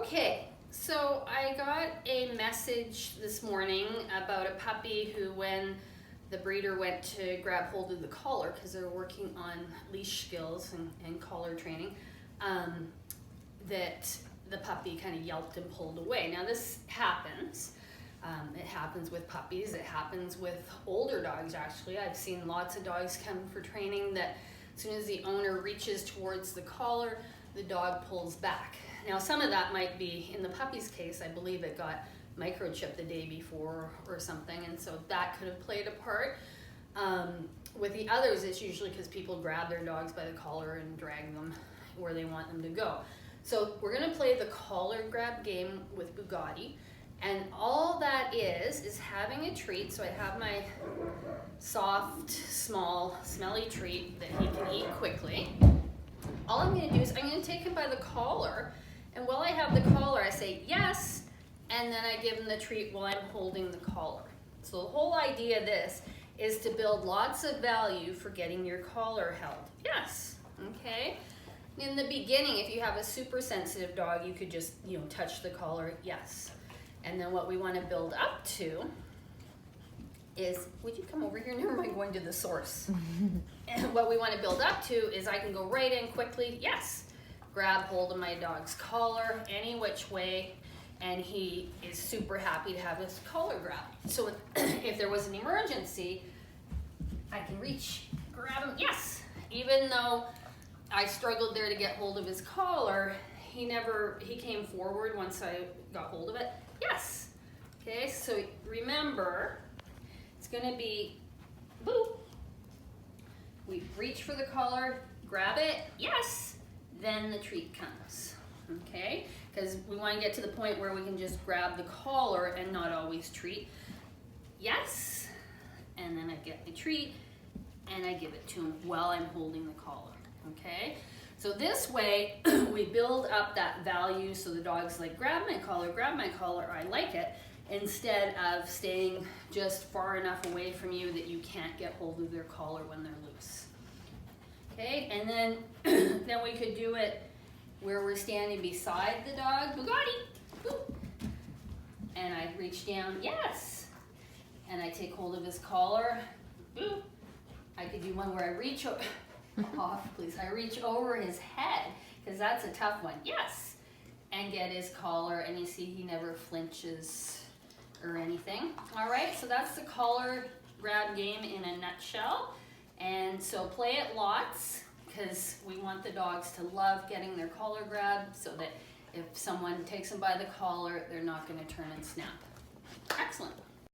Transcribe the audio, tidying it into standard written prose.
Okay, so I got a message this morning about a puppy who, when the breeder went to grab hold of the collar, because they're working on leash skills and collar training, that the puppy kind of yelped and pulled away. Now this happens. It happens with puppies. It happens with older dogs, actually. I've seen lots of dogs come for training that as soon as the owner reaches towards the collar, the dog pulls back. Now some of that might be, in the puppy's case, I believe it got microchipped the day before or something, and so that could have played a part. With the others, it's usually because people grab their dogs by the collar and drag them where they want them to go. So we're gonna play the collar grab game with Bugatti. And all that is having a treat. So I have my soft, small, smelly treat that he can eat quickly. All I'm gonna do is I'm gonna take him by the collar, and while I have the collar, I say yes, and then I give him the treat while I'm holding the collar. So the whole idea of this is to build lots of value for getting your collar held. Yes, okay? In the beginning, if you have a super sensitive dog, you could just, touch the collar, yes. And then what we want to build up to is, would you come over here? Never mind going to the source. And what we want to build up to is I can go right in quickly, yes. Grab hold of my dog's collar any which way, and he is super happy to have his collar grabbed. So if there was an emergency, I can reach, grab him, yes. Even though I struggled there to get hold of his collar, he came forward once I got hold of it. Yes. Okay, so remember, it's gonna be boop. We reach for the collar, grab it, yes, then the treat comes. Okay, because we want to get to the point where we can just grab the collar and not always treat. Yes, and then I get the treat and I give it to him while I'm holding the collar. Okay, so this way we build up that value, so the dog's like, grab my collar, I like it, instead of staying just far enough away from you that you can't get hold of their collar when they're loose. Okay, and then then we could do it where we're standing beside the dog, Bugatti, boop, and I reach down, yes, and I take hold of his collar, boop. I could do one where I reach off, please. I reach over his head, because that's a tough one. Yes. And get his collar, and you see he never flinches or anything. All right, so that's the collar grab game in a nutshell. And so play it lots, because we want the dogs to love getting their collar grabbed, so that if someone takes them by the collar, they're not going to turn and snap. Excellent.